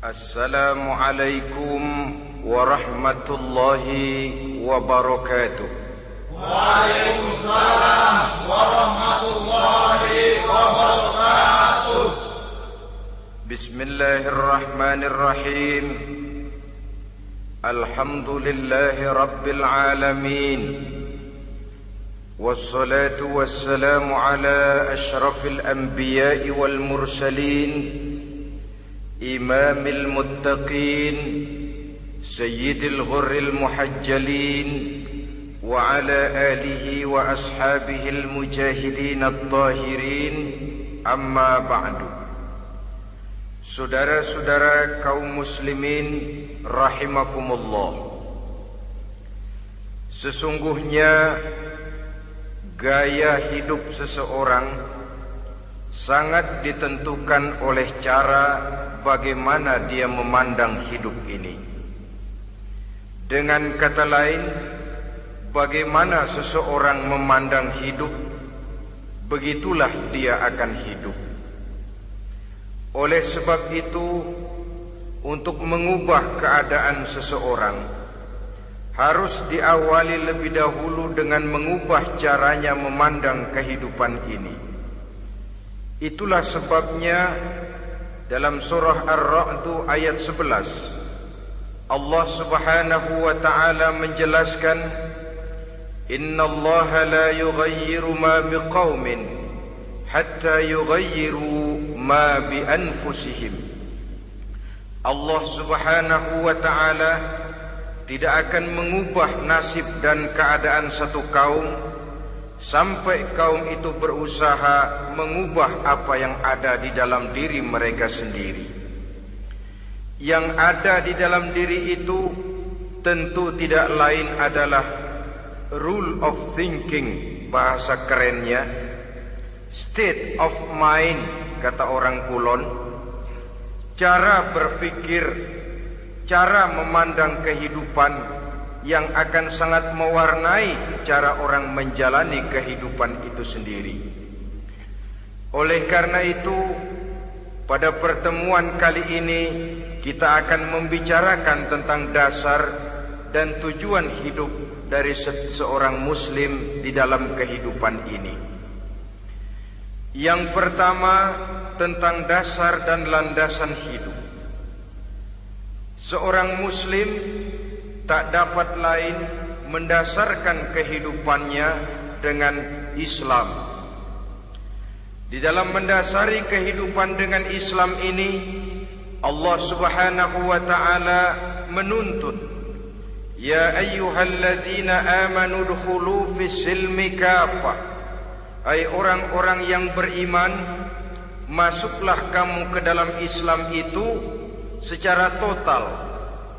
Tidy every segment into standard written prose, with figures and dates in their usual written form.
Assalamualaikum warahmatullahi wabarakatuh. Waalaikumsalam warahmatullahi wabarakatuh. Bismillahirrahmanirrahim. Alhamdulillahi rabbil alamin. Wassalatu wassalamu ala ashrafil anbiya'i wal mursalin, imamil muttaqin, sayyidil ghurril muhajjalin, wa ala alihi wa ashabihil mujahidin at-tahirin. Amma ba'du. Saudara-saudara kaum muslimin rahimakumullah, sesungguhnya gaya hidup seseorang sangat ditentukan oleh cara bagaimana dia memandang hidup ini. Dengan kata lain, bagaimana seseorang memandang hidup, begitulah dia akan hidup. Oleh sebab itu, untuk mengubah keadaan seseorang harus diawali lebih dahulu dengan mengubah caranya memandang kehidupan ini. Itulah sebabnya dalam surah Ar-Ra'd ayat 11 Allah Subhanahu wa ta'ala menjelaskan, Innallaha la yughayyiru ma biqaumin hatta yughayyiru ma bi anfusihim. Allah Subhanahu wa ta'ala tidak akan mengubah nasib dan keadaan satu kaum sampai kaum itu berusaha mengubah apa yang ada di dalam diri mereka sendiri. Yang ada di dalam diri itu tentu tidak lain adalah rule of thinking, bahasa kerennya state of mind, kata orang Kulon, cara berpikir, cara memandang kehidupan yang akan sangat mewarnai cara orang menjalani kehidupan itu sendiri. Oleh karena itu, pada pertemuan kali ini kita akan membicarakan tentang dasar dan tujuan hidup dari seorang muslim di dalam kehidupan ini. Yang pertama, tentang dasar dan landasan hidup. Seorang muslim tak dapat lain mendasarkan kehidupannya dengan Islam. Di dalam mendasari kehidupan dengan Islam ini, Allah Subhanahu wa ta'ala menuntut, Ya ayyuhalladzina amanu dkhulu fis silmi kafah. Hai orang-orang yang beriman, masuklah kamu ke dalam Islam itu secara total,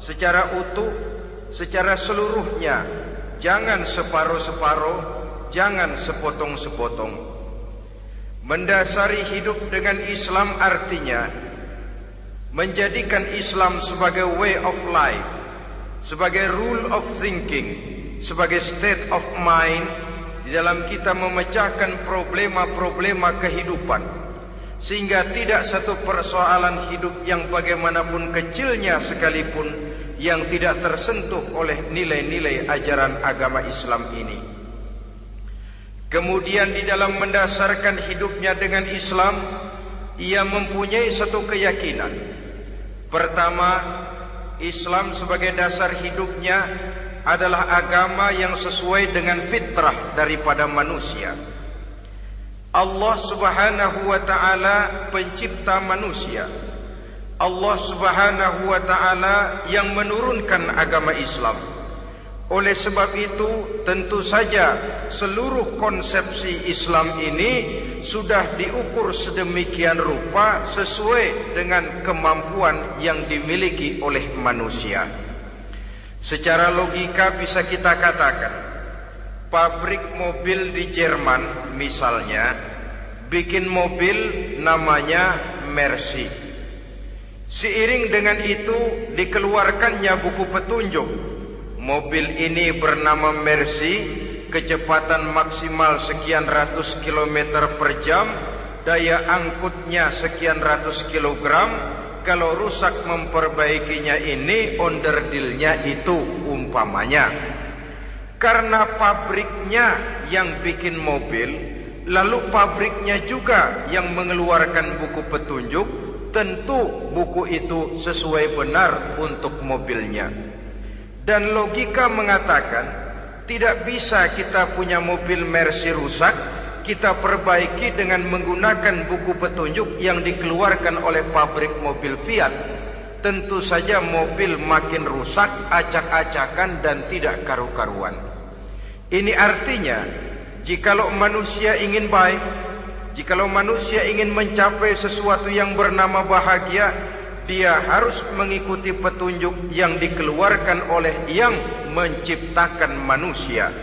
secara utuh, secara seluruhnya. Jangan separuh-separuh, jangan sepotong-sepotong. Mendasari hidup dengan Islam artinya menjadikan Islam sebagai way of life, sebagai rule of thinking, sebagai state of mind di dalam kita memecahkan problema-problema kehidupan, sehingga tidak satu persoalan hidup yang bagaimanapun kecilnya sekalipun yang tidak tersentuh oleh nilai-nilai ajaran agama Islam ini. Kemudian di dalam mendasarkan hidupnya dengan Islam, ia mempunyai satu keyakinan. Pertama, Islam sebagai dasar hidupnya adalah agama yang sesuai dengan fitrah daripada manusia. Allah Subhanahu wa ta'ala pencipta manusia. Allah Subhanahu wa ta'ala yang menurunkan agama Islam. Oleh sebab itu, tentu saja seluruh konsepsi Islam ini sudah diukur sedemikian rupa sesuai dengan kemampuan yang dimiliki oleh manusia. Secara logika bisa kita katakan, pabrik mobil di Jerman misalnya bikin mobil namanya Mercy. Seiring dengan itu dikeluarkannya buku petunjuk. Mobil ini bernama Mercy, kecepatan maksimal sekian ratus kilometer per jam, daya angkutnya sekian ratus kilogram, kalau rusak memperbaikinya ini onderdilnya itu umpamanya. Karena pabriknya yang bikin mobil, lalu pabriknya juga yang mengeluarkan buku petunjuk, tentu buku itu sesuai benar untuk mobilnya. Dan logika mengatakan tidak bisa kita punya mobil Mercy rusak, kita perbaiki dengan menggunakan buku petunjuk yang dikeluarkan oleh pabrik mobil Fiat. Tentu saja mobil makin rusak, acak-acakan dan tidak karu-karuan. Ini artinya, jikalau manusia ingin baik, jikalau manusia ingin mencapai sesuatu yang bernama bahagia, dia harus mengikuti petunjuk yang dikeluarkan oleh yang menciptakan manusia.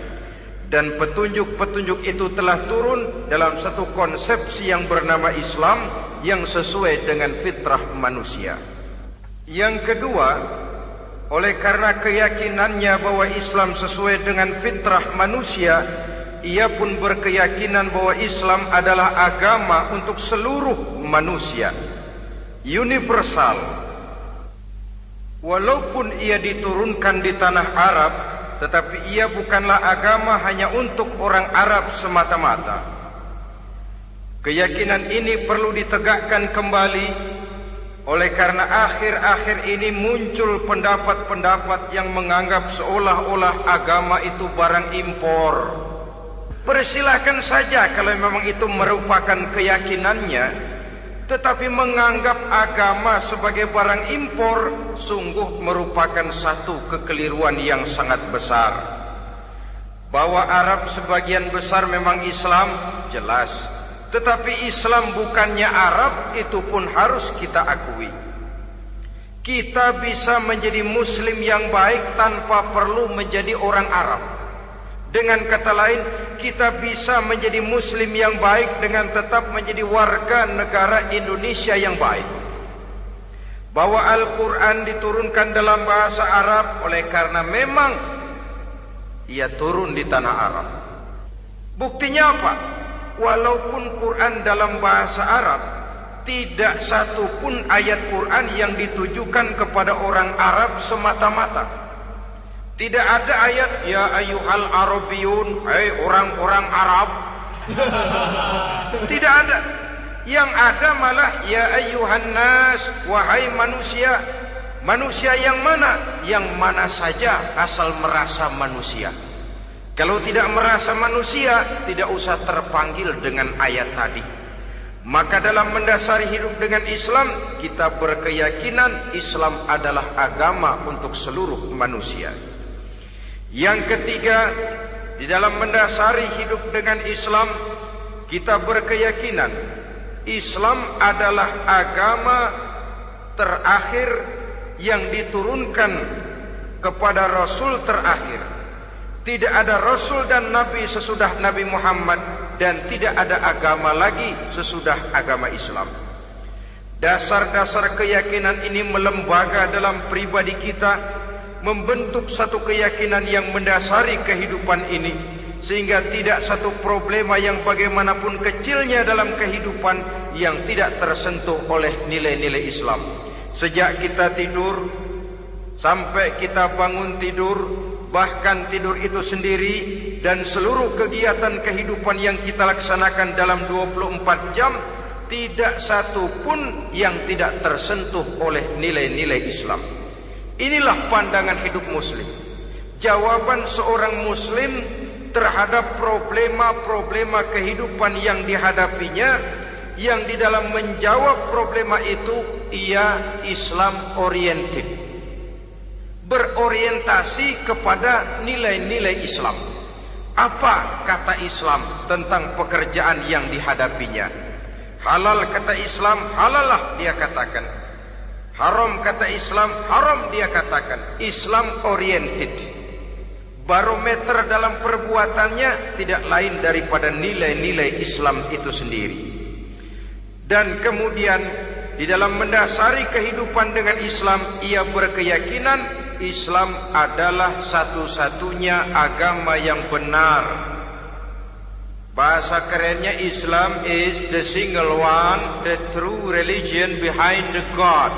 Dan petunjuk-petunjuk itu telah turun dalam satu konsepsi yang bernama Islam yang sesuai dengan fitrah manusia. Yang kedua, oleh karena keyakinannya bahwa Islam sesuai dengan fitrah manusia, ia pun berkeyakinan bahwa Islam adalah agama untuk seluruh manusia, universal. Walaupun ia diturunkan di tanah Arab, tetapi ia bukanlah agama hanya untuk orang Arab semata-mata. Keyakinan ini perlu ditegakkan kembali, oleh karena akhir-akhir ini muncul pendapat-pendapat yang menganggap seolah-olah agama itu barang impor. Persilahkan saja kalau memang itu merupakan keyakinannya, tetapi menganggap agama sebagai barang impor sungguh merupakan satu kekeliruan yang sangat besar. Bahwa Arab sebagian besar memang Islam, jelas. Tetapi Islam bukannya Arab, itu pun harus kita akui. Kita bisa menjadi Muslim yang baik tanpa perlu menjadi orang Arab. Dengan kata lain, kita bisa menjadi Muslim yang baik dengan tetap menjadi warga negara Indonesia yang baik. Bahwa Al-Quran diturunkan dalam bahasa Arab oleh karena memang ia turun di tanah Arab. Buktinya apa? Walaupun Quran dalam bahasa Arab, tidak satu pun ayat Quran yang ditujukan kepada orang Arab semata-mata. Tidak ada ayat ya ayyuhal arabiyun, hai orang-orang Arab. Tidak ada. Yang ada malah ya ayyuhan nas, wahai manusia. Manusia yang mana? Yang mana saja asal merasa manusia. Kalau tidak merasa manusia, tidak usah terpanggil dengan ayat tadi. Maka dalam mendasari hidup dengan Islam, kita berkeyakinan Islam adalah agama untuk seluruh manusia. Yang ketiga, di dalam mendasari hidup dengan Islam, kita berkeyakinan Islam adalah agama terakhir yang diturunkan kepada Rasul terakhir. Tidak ada Rasul dan Nabi sesudah Nabi Muhammad, dan tidak ada agama lagi sesudah agama Islam. Dasar-dasar keyakinan ini melembaga dalam pribadi kita, membentuk satu keyakinan yang mendasari kehidupan ini, sehingga tidak satu problema yang bagaimanapun kecilnya dalam kehidupan yang tidak tersentuh oleh nilai-nilai Islam. Sejak kita tidur sampai kita bangun tidur, bahkan tidur itu sendiri, dan seluruh kegiatan kehidupan yang kita laksanakan dalam 24 jam, tidak satu pun yang tidak tersentuh oleh nilai-nilai Islam. Inilah pandangan hidup Muslim. Jawaban seorang Muslim terhadap problema-problema kehidupan yang dihadapinya, yang di dalam menjawab problema itu ia Islam oriented, berorientasi kepada nilai-nilai Islam. Apa kata Islam tentang pekerjaan yang dihadapinya? Halal kata Islam, halallah dia katakan. Haram kata Islam, haram dia katakan. Islam oriented. Barometer dalam perbuatannya tidak lain daripada nilai-nilai Islam itu sendiri. Dan kemudian di dalam mendasari kehidupan dengan Islam, ia berkeyakinan Islam adalah satu-satunya agama yang benar. Bahasa kerennya, Islam is the single one, the true religion behind the God.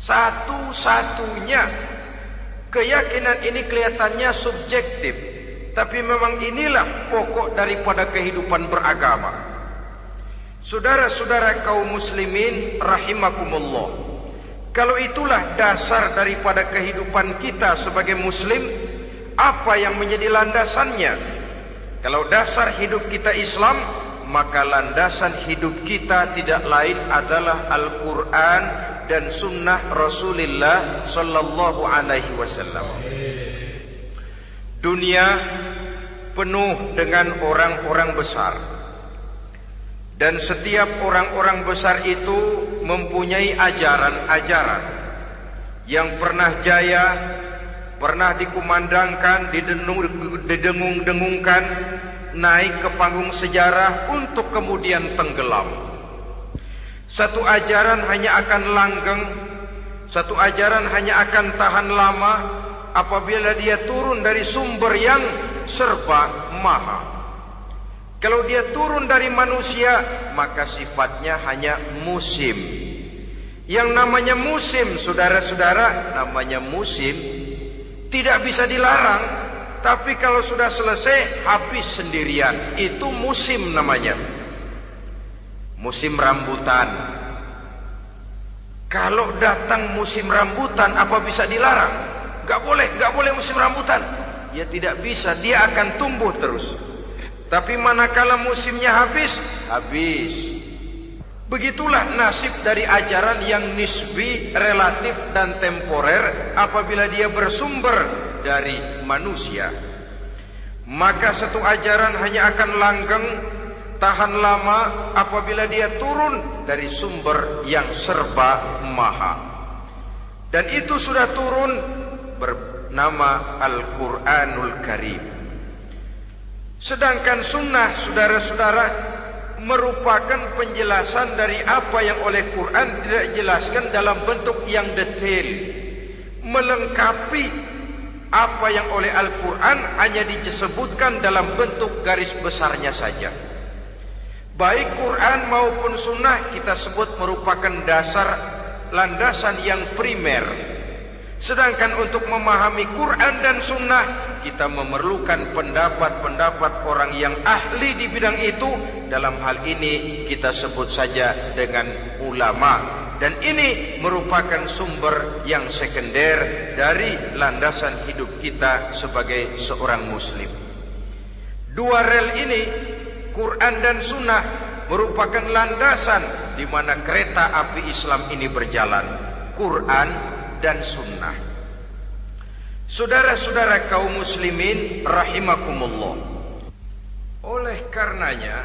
Satu-satunya. Keyakinan ini kelihatannya subjektif, tapi memang inilah pokok daripada kehidupan beragama. Saudara-saudara kaum muslimin rahimakumullah, kalau itulah dasar daripada kehidupan kita sebagai muslim, apa yang menjadi landasannya? Kalau dasar hidup kita Islam, maka landasan hidup kita tidak lain adalah Al-Quran dan sunnah Rasulullah sallallahu alaihi wasallam. Dunia penuh dengan orang-orang besar, dan setiap orang-orang besar itu mempunyai ajaran-ajaran yang pernah jaya, pernah dikumandangkan, didengung-dengungkan, naik ke panggung sejarah untuk kemudian tenggelam. Satu ajaran hanya akan langgeng, satu ajaran hanya akan tahan lama apabila dia turun dari sumber yang serba maha. Kalau dia turun dari manusia, maka sifatnya hanya musim. Yang namanya musim, saudara-saudara, namanya musim tidak bisa dilarang, tapi kalau sudah selesai habis sendirian. Itu musim namanya. Musim rambutan. Kalau datang musim rambutan, apa bisa dilarang? Gak boleh musim rambutan. Ya tidak bisa, dia akan tumbuh terus. Tapi manakala musimnya habis. Begitulah nasib dari ajaran yang nisbi, relatif dan temporer apabila dia bersumber dari manusia. Maka satu ajaran hanya akan langgeng, tahan lama apabila dia turun dari sumber yang serba maha. Dan itu sudah turun bernama Al-Quranul Karim. Sedangkan sunnah, saudara-saudara, merupakan penjelasan dari apa yang oleh Quran tidak dijelaskan dalam bentuk yang detail, melengkapi apa yang oleh Al-Quran hanya disebutkan dalam bentuk garis besarnya saja. Baik Quran maupun sunnah kita sebut merupakan dasar, landasan yang primer. Sedangkan untuk memahami Quran dan sunnah, kita memerlukan pendapat-pendapat orang yang ahli di bidang itu. Dalam hal ini kita sebut saja dengan ulama. Dan ini merupakan sumber yang sekunder dari landasan hidup kita sebagai seorang muslim. Dua rel ini, Quran dan sunnah, merupakan landasan di mana kereta api Islam ini berjalan. Quran dan sunnah. Saudara-saudara kaum muslimin rahimakumullah, oleh karenanya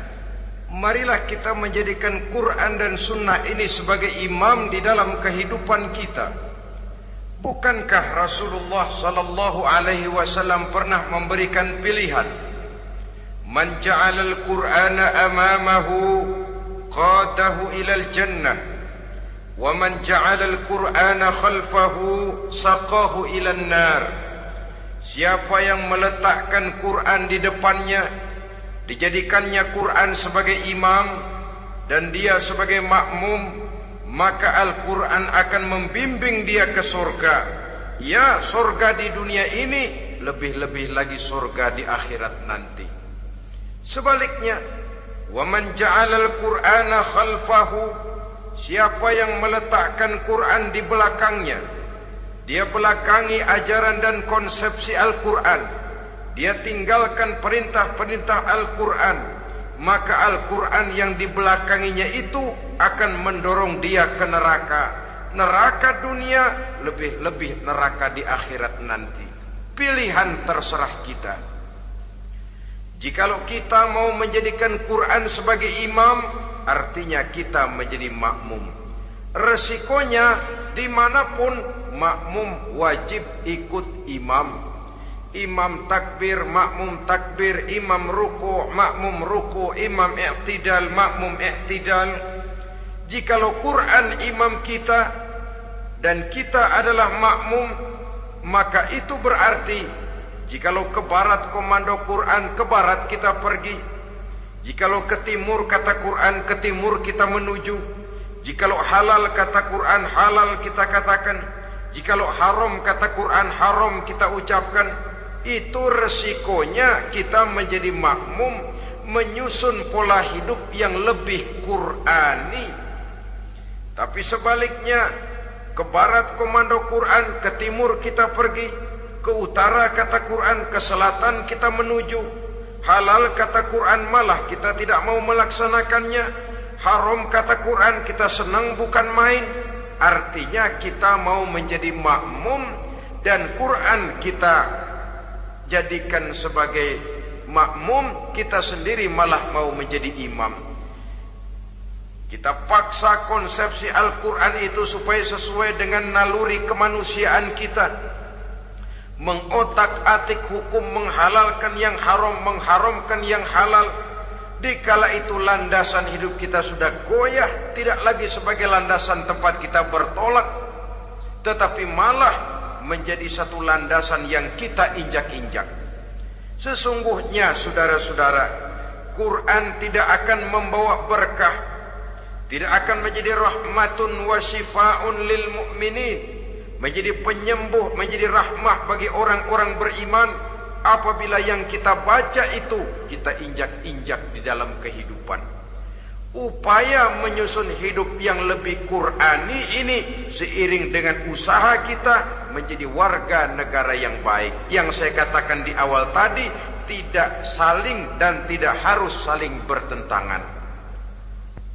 marilah kita menjadikan Quran dan sunnah ini sebagai imam di dalam kehidupan kita. Bukankah Rasulullah sallallahu alaihi wasallam pernah memberikan pilihan, man ja'ala al-Qur'ana amamahu qadahu ilal jannah wa man ja'ala al-Qur'ana khalfahu saqahu ilan nar. Siapa yang meletakkan Quran di depannya, dijadikannya Quran sebagai imam dan dia sebagai makmum, maka Al-Quran akan membimbing dia ke surga. Ya, surga di dunia ini, lebih-lebih lagi surga di akhirat nanti. Sebaliknya, wa man ja'ala al-Qur'ana khalfahu, siapa yang meletakkan Quran di belakangnya, dia belakangi ajaran dan konsepsi Al-Quran, dia tinggalkan perintah-perintah Al-Quran, maka Al-Quran yang dibelakanginya itu akan mendorong dia ke neraka. Neraka dunia, lebih-lebih neraka di akhirat nanti. Pilihan terserah kita. Jikalau kita mau menjadikan Quran sebagai imam, artinya kita menjadi makmum. Resikonya dimanapun, makmum wajib ikut imam. Imam takbir, makmum takbir, imam ruku', makmum ruku', imam i'tidal, makmum i'tidal. Jikalau Quran imam kita dan kita adalah makmum, maka itu berarti jikalau ke barat komando Quran, ke barat kita pergi. Jikalau ke timur kata Quran, ke timur kita menuju. Jikalau halal kata Quran halal kita katakan, jikalau haram kata Quran haram kita ucapkan. Itu resikonya kita menjadi makmum menyusun pola hidup yang lebih Qurani. Tapi sebaliknya, ke barat komando Quran, ke timur kita pergi, ke utara kata Quran, ke selatan kita menuju. Halal kata Quran malah kita tidak mau melaksanakannya. Haram kata Quran kita senang bukan main. Artinya kita mau menjadi makmum, dan Quran kita jadikan sebagai makmum, kita sendiri malah mau menjadi imam. Kita paksa konsepsi Al-Quran itu supaya sesuai dengan naluri kemanusiaan kita, mengotak-atik hukum, menghalalkan yang haram, mengharamkan yang halal. Dikala itu landasan hidup kita sudah goyah, tidak lagi sebagai landasan tempat kita bertolak, tetapi malah menjadi satu landasan yang kita injak-injak. Sesungguhnya saudara-saudara, Quran tidak akan membawa berkah, tidak akan menjadi rahmatun wa syifaun lil mu'minin, menjadi penyembuh, menjadi rahmah bagi orang-orang beriman, apabila yang kita baca itu kita injak-injak di dalam kehidupan. Upaya menyusun hidup yang lebih Qurani ini seiring dengan usaha kita menjadi warga negara yang baik. Yang saya katakan di awal tadi, tidak saling dan tidak harus saling bertentangan.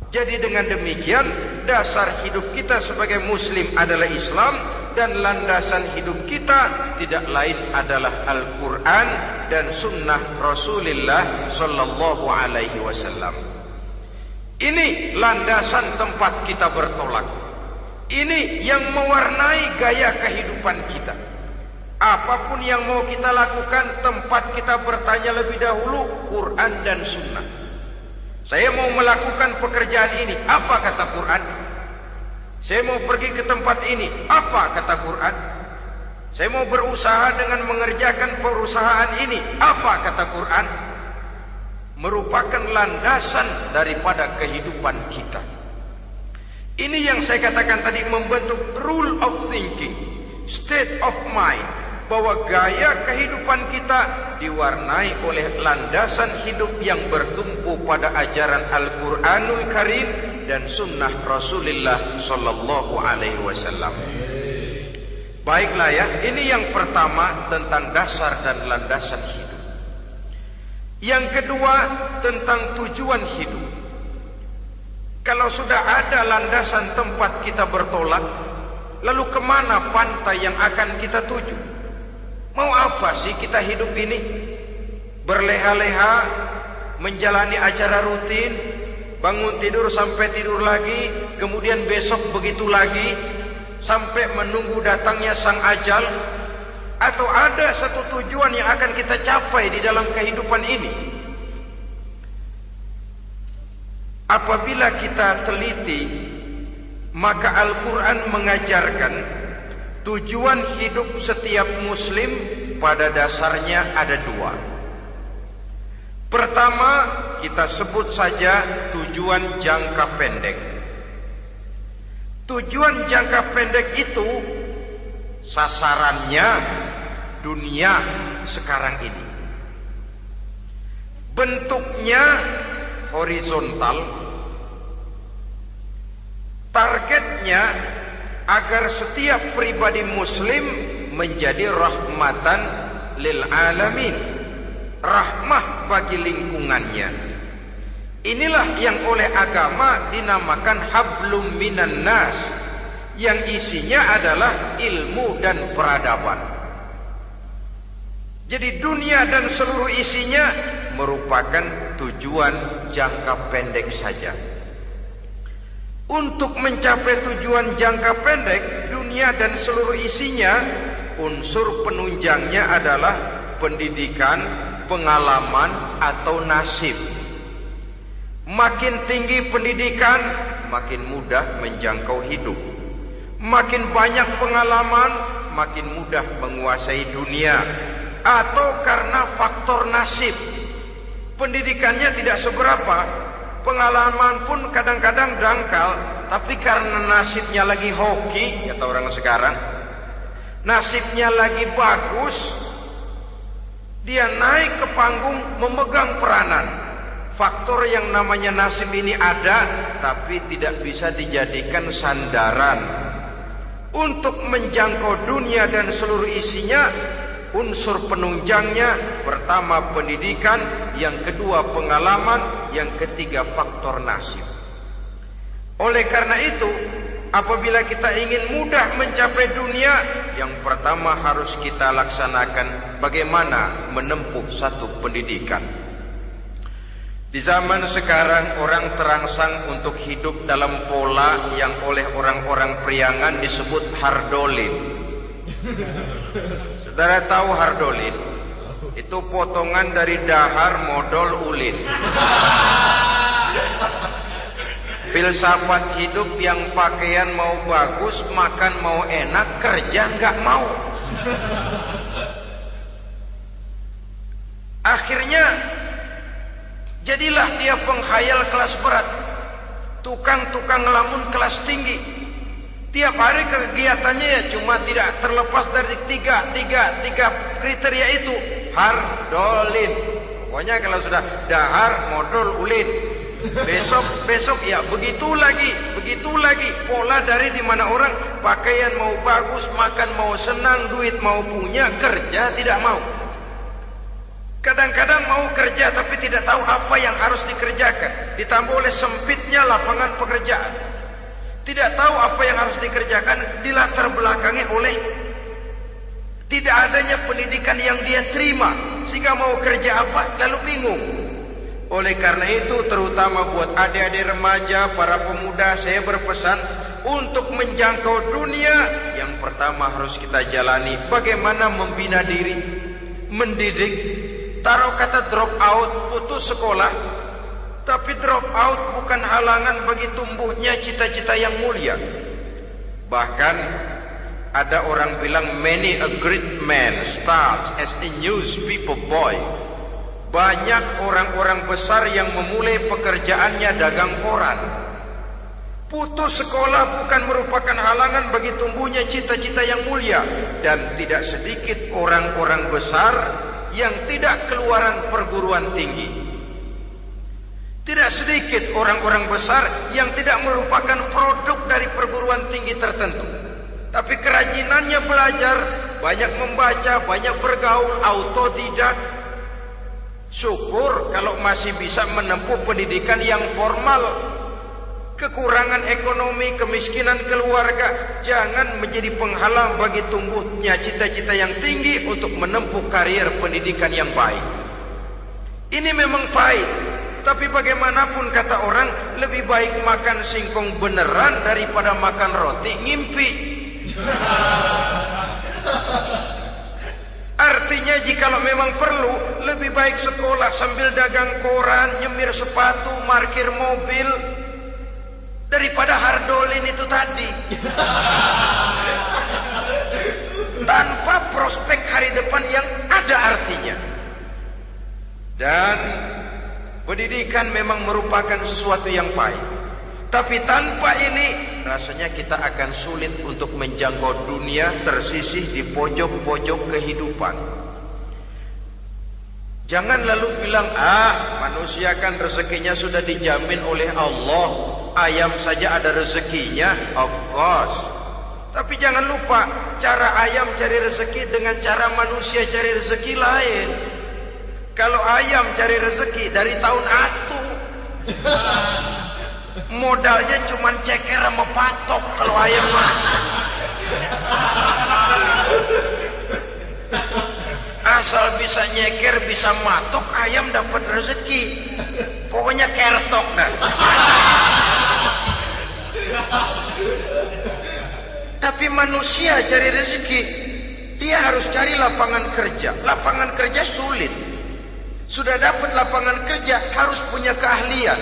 Jadi dengan demikian, dasar hidup kita sebagai muslim adalah Islam, dan landasan hidup kita tidak lain adalah Al-Quran dan Sunnah Rasulullah Sallallahu Alaihi Wasallam. Ini landasan tempat kita bertolak. Ini yang mewarnai gaya kehidupan kita. Apapun yang mau kita lakukan, tempat kita bertanya lebih dahulu Quran dan Sunnah. Saya mau melakukan pekerjaan ini, apa kata Quran? Saya mau pergi ke tempat ini, apa kata Quran? Saya mau berusaha dengan mengerjakan perusahaan ini, apa kata Quran? Merupakan landasan daripada kehidupan kita. Ini yang saya katakan tadi, membentuk rule of thinking, state of mind, bahwa gaya kehidupan kita diwarnai oleh landasan hidup yang bertumpu pada ajaran Al-Quranul Karim dan Sunnah Rasulullah Sallallahu Alaihi Wasallam. Baiklah ya, ini yang pertama tentang dasar dan landasan hidup. Yang kedua tentang tujuan hidup. Kalau sudah ada landasan tempat kita bertolak, lalu kemana pantai yang akan kita tuju? Mau apa sih kita hidup ini? Berleha-leha, menjalani acara rutin, bangun tidur sampai tidur lagi, kemudian besok begitu lagi, sampai menunggu datangnya sang ajal? Atau ada satu tujuan yang akan kita capai di dalam kehidupan ini? Apabila kita teliti, maka Al-Quran mengajarkan tujuan hidup setiap muslim pada dasarnya ada dua. Pertama, kita sebut saja tujuan jangka pendek. Tujuan jangka pendek itu sasarannya dunia sekarang ini. Bentuknya horizontal. Targetnya agar setiap pribadi muslim menjadi rahmatan lil alamin, rahmah bagi lingkungannya. Inilah yang oleh agama dinamakan hablum minan nas, yang isinya adalah ilmu dan peradaban. Jadi dunia dan seluruh isinya merupakan tujuan jangka pendek saja. Untuk mencapai tujuan jangka pendek, dunia dan seluruh isinya, unsur penunjangnya adalah pendidikan, pengalaman, atau nasib. Makin tinggi pendidikan, makin mudah menjangkau hidup. Makin banyak pengalaman, makin mudah menguasai dunia. Atau karena faktor nasib, pendidikannya tidak seberapa, pengalaman pun kadang-kadang dangkal, tapi karena nasibnya lagi hoki, kata orang sekarang, nasibnya lagi bagus, dia naik ke panggung memegang peranan. Faktor yang namanya nasib ini ada, tapi tidak bisa dijadikan sandaran untuk menjangkau dunia dan seluruh isinya. Unsur penunjangnya, pertama pendidikan, yang kedua pengalaman, yang ketiga faktor nasib. Oleh karena itu, apabila kita ingin mudah mencapai dunia, yang pertama harus kita laksanakan bagaimana menempuh satu pendidikan. Di zaman sekarang orang terangsang untuk hidup dalam pola yang oleh orang-orang priangan disebut hardolin. Saudara tahu hardolin? Itu potongan dari dahar modal ulin. Filsafat hidup yang pakaian mau bagus, makan mau enak, kerja nggak mau. Akhirnya jadilah dia penghayal kelas berat, tukang-tukang ngelamun kelas tinggi. Tiap hari kegiatannya ya cuma tidak terlepas dari tiga kriteria itu. Hardolin. Pokoknya kalau sudah dahar modal ulin, besok ya begitu lagi. Pola dari dimana orang pakaian mau bagus, makan mau senang, duit mau punya, kerja tidak mau. Kadang-kadang mau kerja tapi tidak tahu apa yang harus dikerjakan, ditambah oleh sempitnya lapangan pekerjaan. Tidak tahu apa yang harus dikerjakan, dilatar belakangi oleh tidak adanya pendidikan yang dia terima, sehingga mau kerja apa lalu bingung. Oleh karena itu, terutama buat adik-adik remaja, para pemuda, saya berpesan untuk menjangkau dunia, yang pertama harus kita jalani bagaimana membina diri, mendidik. Taruh kata drop out, putus sekolah. Tapi drop out bukan halangan bagi tumbuhnya cita-cita yang mulia. Bahkan ada orang bilang many a great man starts as a newspaper boy. Banyak orang-orang besar yang memulai pekerjaannya dagang koran. Putus sekolah bukan merupakan halangan bagi tumbuhnya cita-cita yang mulia. Dan tidak sedikit orang-orang besar yang tidak keluaran perguruan tinggi. Tidak sedikit orang-orang besar yang tidak merupakan produk dari perguruan tinggi tertentu, tapi kerajinannya belajar, banyak membaca, banyak bergaul, autodidak. Syukur kalau masih bisa menempuh pendidikan yang formal. Kekurangan ekonomi, kemiskinan keluarga jangan menjadi penghalang bagi tumbuhnya cita-cita yang tinggi untuk menempuh karier pendidikan yang baik. Ini memang pahit, tapi bagaimanapun kata orang, lebih baik makan singkong beneran daripada makan roti ngimpi. Artinya jikalau memang perlu, lebih baik sekolah sambil dagang koran, nyemir sepatu, parkir mobil, daripada hardolin itu tadi. Tanpa prospek hari depan yang ada artinya. Dan pendidikan memang merupakan sesuatu yang pahit. Tapi tanpa ini, rasanya kita akan sulit untuk menjangkau dunia tersisih di pojok-pojok kehidupan. Jangan lalu bilang, manusia kan rezekinya sudah dijamin oleh Allah. Ayam saja ada rezekinya, of course. Tapi jangan lupa, cara ayam cari rezeki dengan cara manusia cari rezeki lain. Kalau ayam cari rezeki dari tahun atu, modalnya cuma ceker sama patok. Kalau ayam mah asal bisa nyeker, bisa matok, ayam dapat rezeki. Pokoknya kertok dah. Tapi manusia cari rezeki, dia harus cari lapangan kerja. Lapangan kerja sulit. Sudah dapat lapangan kerja, harus punya keahlian.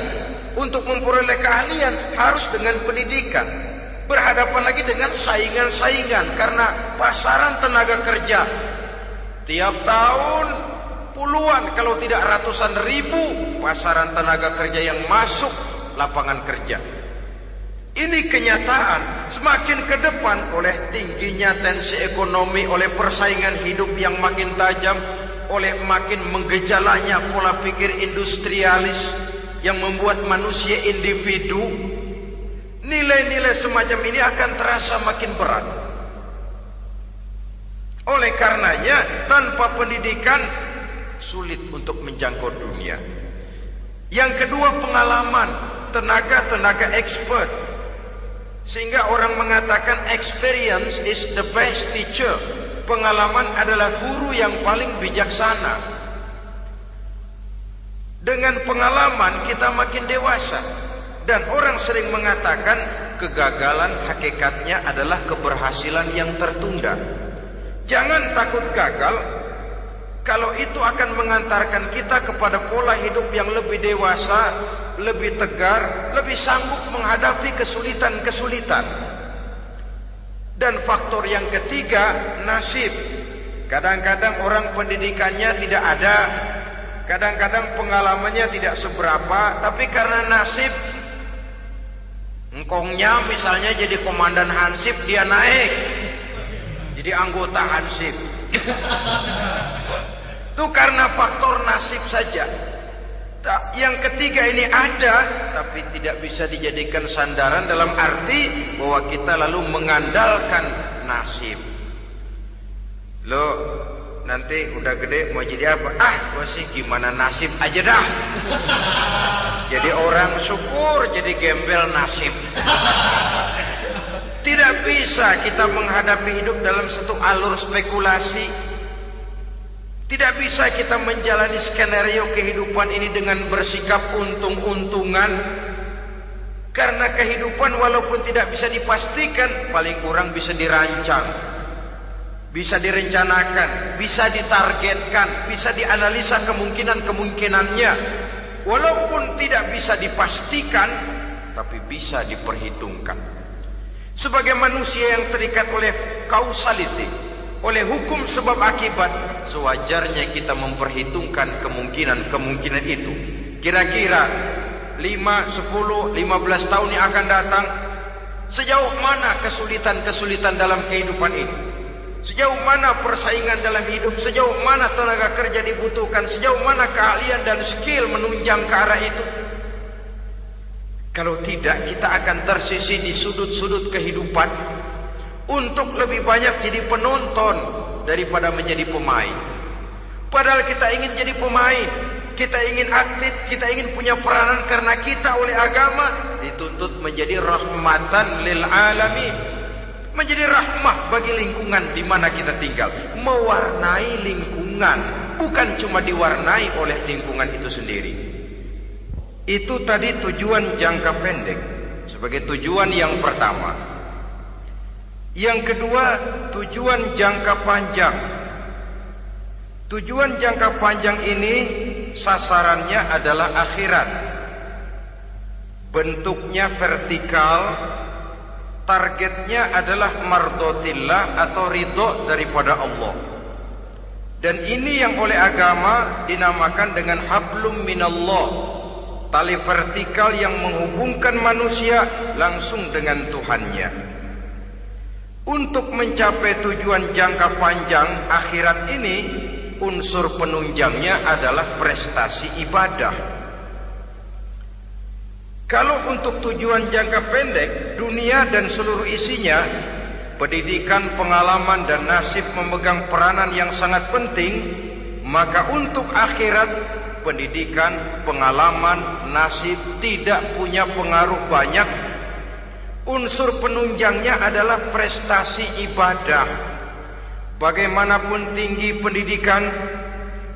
Untuk memperoleh keahlian, harus dengan pendidikan. Berhadapan lagi dengan saingan-saingan, karena pasaran tenaga kerja tiap tahun puluhan, kalau tidak ratusan ribu pasaran tenaga kerja yang masuk lapangan kerja. Ini kenyataan. Semakin ke depan oleh tingginya tensi ekonomi, oleh persaingan hidup yang makin tajam, oleh makin menggejalanya pola pikir industrialis yang membuat manusia individu, nilai-nilai semacam ini akan terasa makin berat. Oleh karenanya, tanpa pendidikan sulit untuk menjangkau dunia. Yang kedua, pengalaman, tenaga expert. Sehingga orang mengatakan experience is the best teacher. Pengalaman adalah guru yang paling bijaksana. Dengan pengalaman kita makin dewasa. Dan orang sering mengatakan kegagalan hakikatnya adalah keberhasilan yang tertunda. Jangan takut gagal, kalau itu akan mengantarkan kita kepada pola hidup yang lebih dewasa, lebih tegar, lebih sanggup menghadapi kesulitan-kesulitan. Dan faktor yang ketiga, nasib. Kadang-kadang orang pendidikannya tidak ada, kadang-kadang pengalamannya tidak seberapa, tapi karena nasib, engkongnya misalnya jadi komandan Hansip, dia naik jadi anggota Hansip. Itu karena faktor nasib saja. Yang ketiga ini ada, tapi tidak bisa dijadikan sandaran dalam arti bahwa kita lalu mengandalkan nasib. Lo nanti udah gede mau jadi apa? Gua sih gimana nasib aja dah. Jadi orang syukur, jadi gembel nasib. Tidak bisa kita menghadapi hidup dalam satu alur spekulasi. Tidak bisa kita menjalani skenario kehidupan ini dengan bersikap untung-untungan. Karena kehidupan walaupun tidak bisa dipastikan, paling kurang bisa dirancang, bisa direncanakan, bisa ditargetkan, bisa dianalisa kemungkinan-kemungkinannya. Walaupun tidak bisa dipastikan, tapi bisa diperhitungkan. Sebagai manusia yang terikat oleh causality, oleh hukum sebab akibat, sewajarnya kita memperhitungkan kemungkinan-kemungkinan itu. Kira-kira 5, 10, 15 tahun yang akan datang, sejauh mana kesulitan-kesulitan dalam kehidupan ini, sejauh mana persaingan dalam hidup, sejauh mana tenaga kerja dibutuhkan, sejauh mana keahlian dan skill menunjang ke arah itu. Kalau tidak, kita akan tersisih di sudut-sudut kehidupan untuk lebih banyak jadi penonton daripada menjadi pemain. Padahal kita ingin jadi pemain, kita ingin aktif, kita ingin punya peranan karena kita oleh agama dituntut menjadi rahmatan lil alamin, menjadi rahmah bagi lingkungan di mana kita tinggal, mewarnai lingkungan, bukan cuma diwarnai oleh lingkungan itu sendiri. Itu tadi tujuan jangka pendek sebagai tujuan yang pertama. Yang kedua, tujuan jangka panjang. Tujuan jangka panjang ini sasarannya adalah akhirat. Bentuknya vertikal, targetnya adalah mardhatillah atau ridho daripada Allah. Dan ini yang oleh agama dinamakan dengan hablum minallah, tali vertikal yang menghubungkan manusia langsung dengan Tuhannya. Untuk mencapai tujuan jangka panjang akhirat ini, unsur penunjangnya adalah prestasi ibadah. Kalau untuk tujuan jangka pendek, dunia dan seluruh isinya, pendidikan, pengalaman dan nasib memegang peranan yang sangat penting, maka untuk akhirat, pendidikan, pengalaman, nasib tidak punya pengaruh banyak. Unsur penunjangnya adalah prestasi ibadah. Bagaimanapun tinggi pendidikan,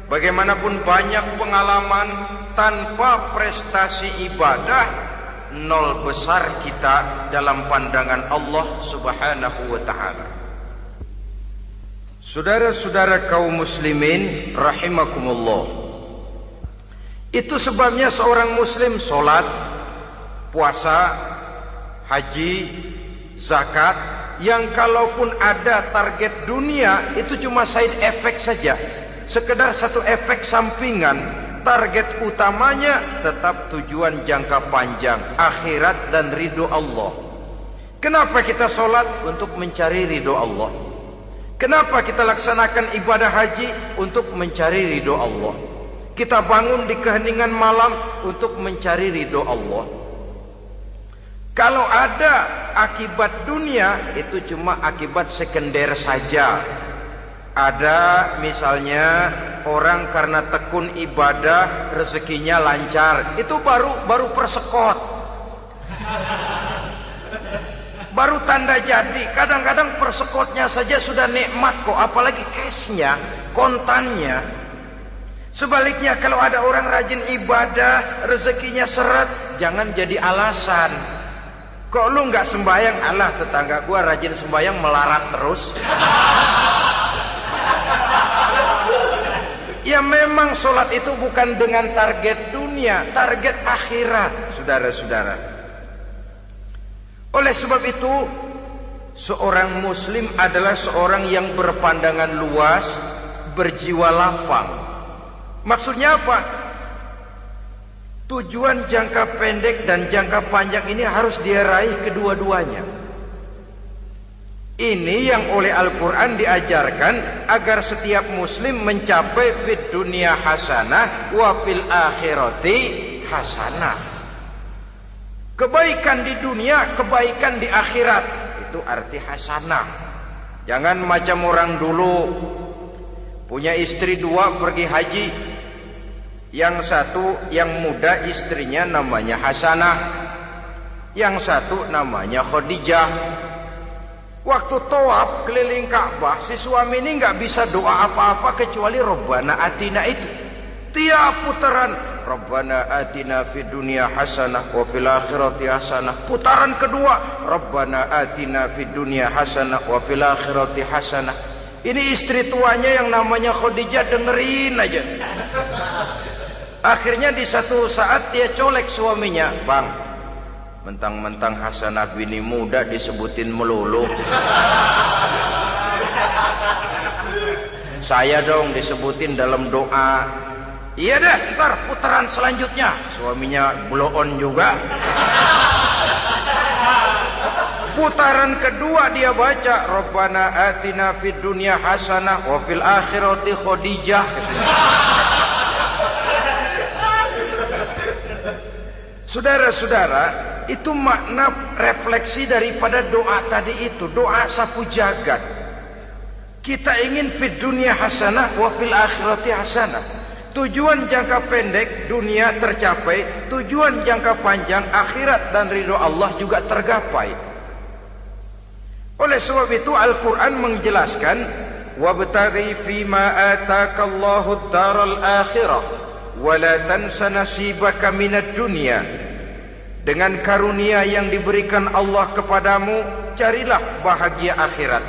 bagaimanapun banyak pengalaman, tanpa prestasi ibadah, nol besar kita dalam pandangan Allah Subhanahu wa ta'ala. Saudara-saudara kaum muslimin rahimakumullah, itu sebabnya seorang muslim sholat, puasa, haji, zakat, yang kalaupun ada target dunia itu cuma side effect saja, sekedar satu efek sampingan. Target utamanya tetap tujuan jangka panjang, akhirat dan ridho Allah. Kenapa kita sholat? Untuk mencari ridho Allah. Kenapa kita laksanakan ibadah haji? Untuk mencari ridho Allah. Kita bangun di keheningan malam untuk mencari ridho Allah. Kalau ada akibat dunia, itu cuma akibat sekunder saja. Ada misalnya orang karena tekun ibadah rezekinya lancar, itu baru persekot, baru tanda jadi. Kadang-kadang persekotnya saja sudah nikmat kok, apalagi cashnya, kontannya. Sebaliknya kalau ada orang rajin ibadah rezekinya seret, jangan jadi alasan. Kok lu nggak sembahyang? Alah, tetangga gua rajin sembahyang melarat terus. Ya memang sholat itu bukan dengan target dunia, target akhirat, saudara-saudara. Oleh sebab itu, seorang muslim adalah seorang yang berpandangan luas, berjiwa lapang. Maksudnya apa? Tujuan jangka pendek dan jangka panjang ini harus dia raih kedua-duanya. Ini yang oleh Al-Quran diajarkan agar setiap muslim mencapai fid dunya hasanah wa fil akhirati hasanah. Kebaikan di dunia, kebaikan di akhirat. Itu arti hasanah. Jangan macam orang dulu, punya istri 2 pergi haji. Yang satu yang muda istrinya namanya Hasanah, yang satu namanya Khadijah. Waktu tawaf keliling Ka'bah, si suami ini nggak bisa doa apa-apa kecuali Rabbana Atina itu. Tiap putaran Rabbana Atina fid dunya hasanah wa fil akhirati hasanah. Putaran kedua Rabbana Atina fid dunya hasanah wa fil akhirati hasanah. Ini istri tuanya yang namanya Khadijah dengerin aja. Akhirnya di satu saat dia colek suaminya, "Bang, mentang-mentang Hasanah bini muda disebutin melulu. Saya dong disebutin dalam doa." "Iya dah, ntar putaran selanjutnya." Suaminya blow on juga. Putaran kedua dia baca Rabbana Atina fid dunya hasanah wa fil akhirati Khadijah. Saudara-saudara, itu makna refleksi daripada doa tadi itu, doa sapu jagat. Kita ingin fid dunya hasanah wa fil akhirati hasanah. Tujuan jangka pendek dunia tercapai, tujuan jangka panjang akhirat dan ridho Allah juga tergapai. Oleh sebab itu Al-Quran menjelaskan, wabtaghi fima atakallahu ad-daral akhirah wala tansa nasibaka minad dunya. Dengan karunia yang diberikan Allah kepadamu, carilah bahagia akhirat.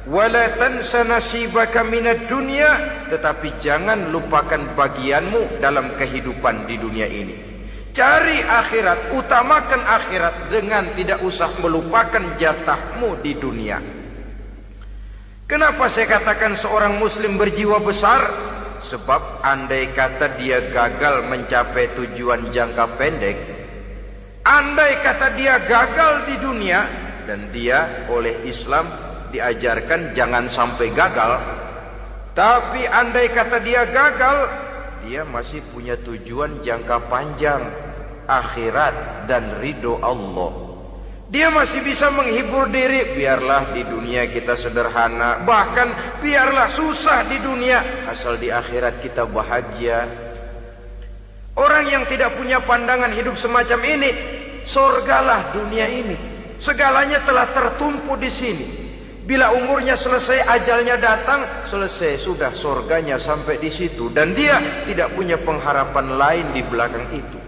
Wala tansa nasibaka minad dunya, tetapi jangan lupakan bagianmu dalam kehidupan di dunia ini. Cari akhirat, utamakan akhirat dengan tidak usah melupakan jatahmu di dunia. Kenapa saya katakan seorang muslim berjiwa besar? Sebab andai kata dia gagal mencapai tujuan jangka pendek, andai kata dia gagal di dunia, dan dia oleh Islam diajarkan jangan sampai gagal, tapi andai kata dia gagal, dia masih punya tujuan jangka panjang, akhirat dan ridho Allah. Dia masih bisa menghibur diri, biarlah di dunia kita sederhana, bahkan biarlah susah di dunia, asal di akhirat kita bahagia. Orang yang tidak punya pandangan hidup semacam ini, surgalah dunia ini, segalanya telah tertumpu di sini. Bila umurnya selesai, ajalnya datang, selesai sudah surganya sampai di situ, dan dia tidak punya pengharapan lain di belakang itu.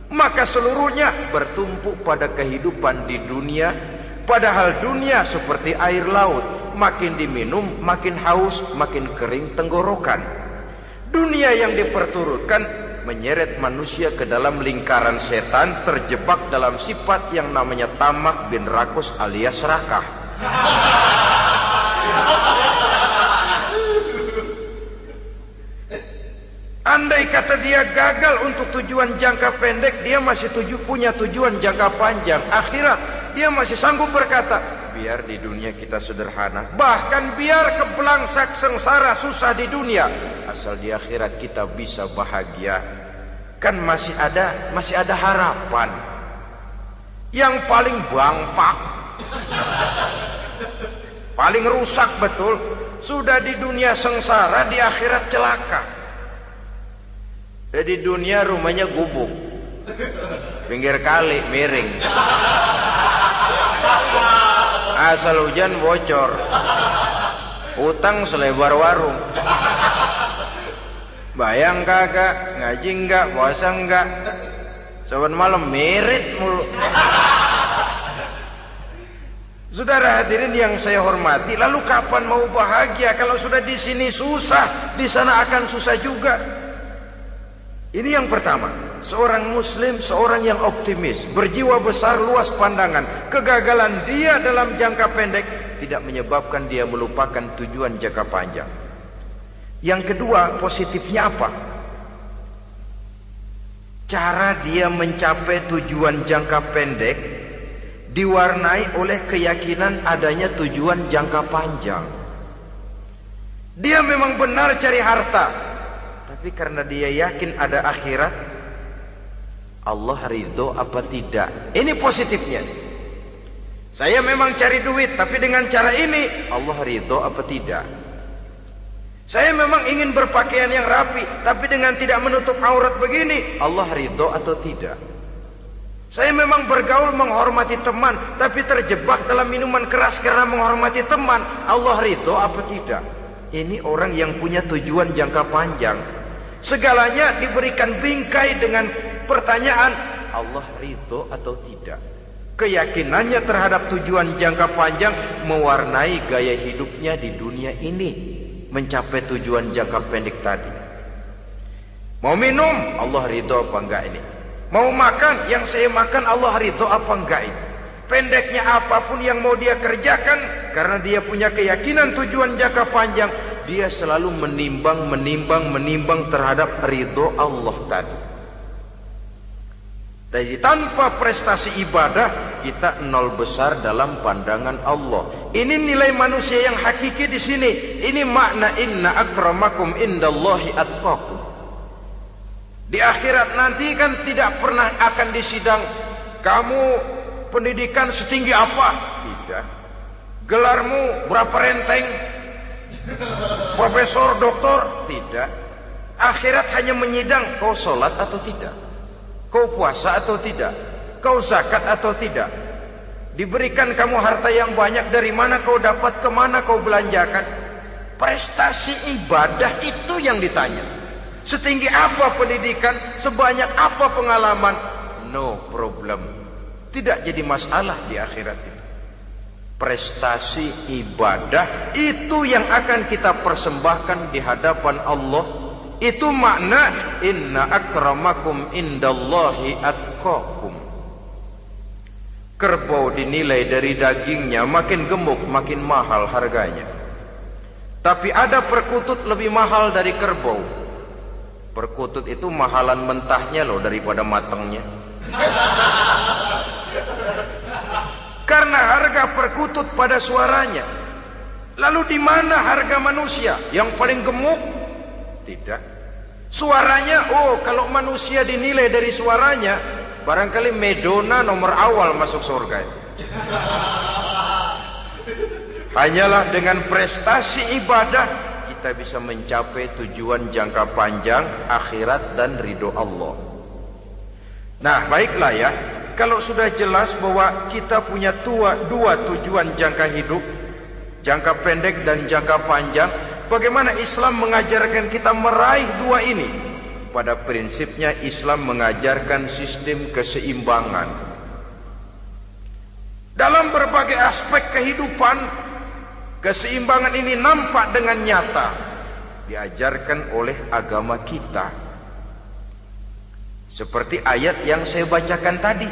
Maka seluruhnya bertumpu pada kehidupan di dunia. Padahal dunia seperti air laut, makin diminum makin haus, makin kering tenggorokan. Dunia yang diperturutkan menyeret manusia ke dalam lingkaran setan, terjebak dalam sifat yang namanya tamak bin rakus alias serakah. Andai kata dia gagal untuk tujuan jangka pendek, dia masih punya tujuan jangka panjang, akhirat. dia masih sanggup berkata, biar di dunia kita sederhana, bahkan biar kebelangsak sengsara susah di dunia, asal di akhirat kita bisa bahagia. Kan masih ada harapan. Yang paling bangpak, paling rusak betul, sudah di dunia sengsara, di akhirat celaka. Jadi dunia rumahnya gubuk, pinggir kali miring, asal hujan bocor, utang selebar warung. Bayang kagak, ngaji enggak, puasa enggak, saban malam merit mulu. Saudara hadirin yang saya hormati, lalu kapan mau bahagia kalau sudah di sini susah, di sana akan susah juga. Ini yang pertama, seorang muslim, seorang yang optimis, berjiwa besar, luas pandangan. Kegagalan dia dalam jangka pendek tidak menyebabkan dia melupakan tujuan jangka panjang. Yang kedua, positifnya apa? Cara dia mencapai tujuan jangka pendek diwarnai oleh keyakinan adanya tujuan jangka panjang. Dia memang benar cari harta, tapi karena dia yakin ada akhirat, Allah ridho apa tidak. Ini positifnya. Saya memang cari duit, tapi dengan cara ini Allah ridho apa tidak. Saya memang ingin berpakaian yang rapi, tapi dengan tidak menutup aurat begini, Allah ridho atau tidak. Saya memang bergaul menghormati teman, tapi terjebak dalam minuman keras karena menghormati teman, Allah ridho apa tidak. Ini orang yang punya tujuan jangka panjang. Segalanya diberikan bingkai dengan pertanyaan, Allah ridho atau tidak. Keyakinannya terhadap tujuan jangka panjang mewarnai gaya hidupnya di dunia ini, mencapai tujuan jangka pendek tadi. Mau minum, Allah ridho apa enggak ini? Mau makan, yang saya makan Allah ridho apa enggak ini? Pendeknya apapun yang mau dia kerjakan, karena dia punya keyakinan tujuan jangka panjang, dia selalu menimbang terhadap ridho Allah tadi. Jadi tanpa prestasi ibadah, kita nol besar dalam pandangan Allah. Ini nilai manusia yang hakiki di sini. Ini makna inna akramakum indallahi atqakum. Di akhirat nanti kan tidak pernah akan disidang, kamu pendidikan setinggi apa? Tidak. Gelarmu berapa renteng? Profesor, doktor? Tidak. Akhirat hanya menyidang kau sholat atau tidak, kau puasa atau tidak, kau zakat atau tidak. Diberikan kamu harta yang banyak, dari mana kau dapat, kemana kau belanjakan. Prestasi ibadah itu yang ditanya. Setinggi apa pendidikan, sebanyak apa pengalaman, no problem, tidak jadi masalah di akhirat itu. Prestasi ibadah itu yang akan kita persembahkan di hadapan Allah. Itu makna inna akramakum indallahi atqakum. Kerbau dinilai dari dagingnya, makin gemuk makin mahal harganya. Tapi ada perkutut lebih mahal dari kerbau. Perkutut itu mahalan mentahnya loh daripada matangnya. Karena harga perkutut pada suaranya. Lalu di mana harga manusia yang paling gemuk? Tidak. Suaranya, oh kalau manusia dinilai dari suaranya, barangkali Madonna nomor awal masuk surga itu. Hanyalah dengan prestasi ibadah kita bisa mencapai tujuan jangka panjang, akhirat dan ridho Allah. Nah baiklah ya, kalau sudah jelas bahwa kita punya dua tujuan jangka hidup, jangka pendek dan jangka panjang, bagaimana Islam mengajarkan kita meraih dua ini? Pada prinsipnya Islam mengajarkan sistem keseimbangan. Dalam berbagai aspek kehidupan, keseimbangan ini nampak dengan nyata diajarkan oleh agama kita. Seperti ayat yang saya bacakan tadi.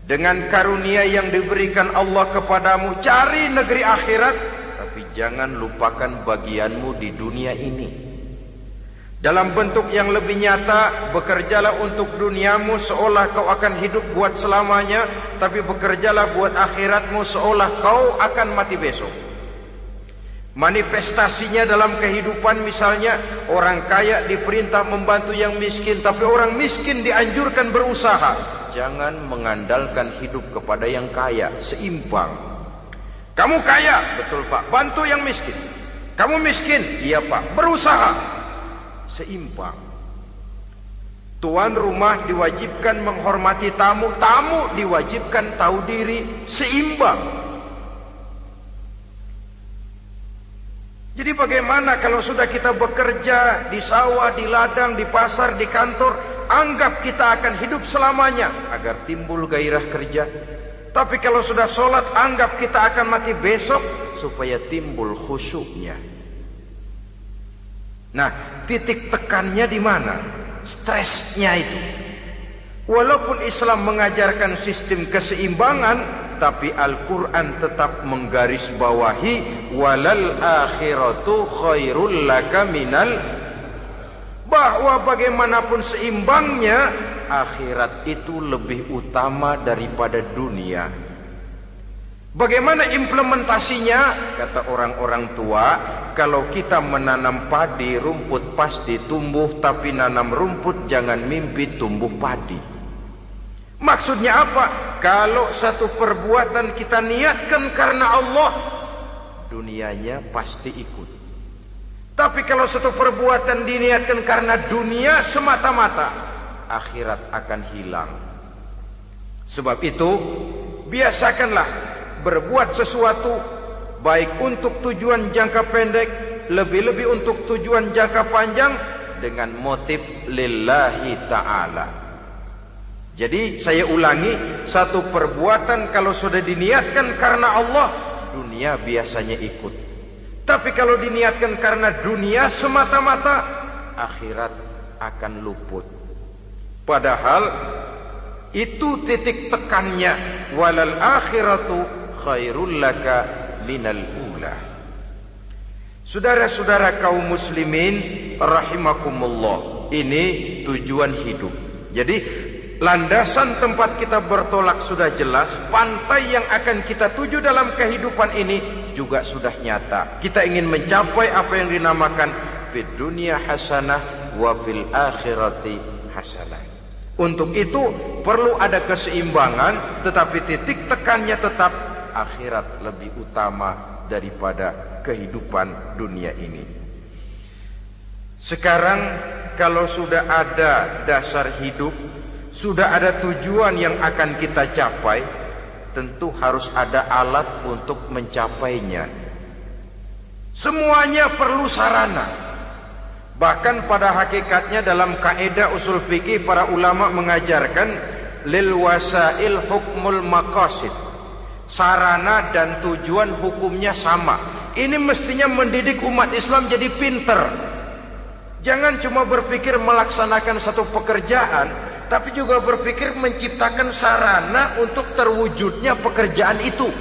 Dengan karunia yang diberikan Allah kepadamu, cari negeri akhirat, tapi jangan lupakan bagianmu di dunia ini. Dalam bentuk yang lebih nyata, bekerjalah untuk duniamu seolah kau akan hidup buat selamanya, tapi bekerjalah buat akhiratmu seolah kau akan mati besok. Manifestasinya dalam kehidupan, misalnya orang kaya diperintah membantu yang miskin, tapi orang miskin dianjurkan berusaha. Jangan mengandalkan hidup kepada yang kaya, seimbang. Kamu kaya, betul Pak, bantu yang miskin. Kamu miskin, iya Pak, berusaha. Seimbang. Tuan rumah diwajibkan menghormati tamu, tamu diwajibkan tahu diri, seimbang. Jadi bagaimana kalau sudah kita bekerja di sawah, di ladang, di pasar, di kantor, anggap kita akan hidup selamanya agar timbul gairah kerja. Tapi kalau sudah sholat, anggap kita akan mati besok supaya timbul khusyuknya. Nah, titik tekannya di mana? Stresnya itu. Walaupun Islam mengajarkan sistem keseimbangan, tapi Al-Quran tetap menggarisbawahi walal akhiratu khairul laka minal, bahwa bagaimanapun seimbangnya, akhirat itu lebih utama daripada dunia. Bagaimana implementasinya? Kata orang-orang tua, kalau kita menanam padi, rumput pasti tumbuh, tapi nanam rumput jangan mimpi tumbuh padi. Maksudnya apa? Kalau satu perbuatan kita niatkan karena Allah, dunianya pasti ikut. Tapi kalau satu perbuatan diniatkan karena dunia semata-mata, akhirat akan hilang. Sebab itu, biasakanlah berbuat sesuatu, baik untuk tujuan jangka pendek, lebih-lebih untuk tujuan jangka panjang, dengan motif lillahi ta'ala. Jadi saya ulangi, satu perbuatan kalau sudah diniatkan karena Allah, dunia biasanya ikut. Tapi kalau diniatkan karena dunia semata-mata, akhirat akan luput. Padahal itu titik tekannya, walal akhiratu khairul laka minal ula. Saudara-saudara kaum muslimin rahimakumullah, ini tujuan hidup. Jadi landasan tempat kita bertolak sudah jelas, pantai yang akan kita tuju dalam kehidupan ini juga sudah nyata. Kita ingin mencapai apa yang dinamakan fid dunya hasanah wa fil akhirati hasanah. Untuk itu perlu ada keseimbangan, tetapi titik tekannya tetap akhirat lebih utama daripada kehidupan dunia ini. Sekarang kalau sudah ada dasar hidup, sudah ada tujuan yang akan kita capai, tentu harus ada alat untuk mencapainya. Semuanya perlu sarana. Bahkan pada hakikatnya dalam kaidah usul fikih para ulama mengajarkan lil wasail hukmul maqasid. Sarana dan tujuan hukumnya sama. Ini mestinya mendidik umat Islam jadi pinter. Jangan cuma berpikir melaksanakan satu pekerjaan, tapi juga berpikir menciptakan sarana untuk terwujudnya pekerjaan itu.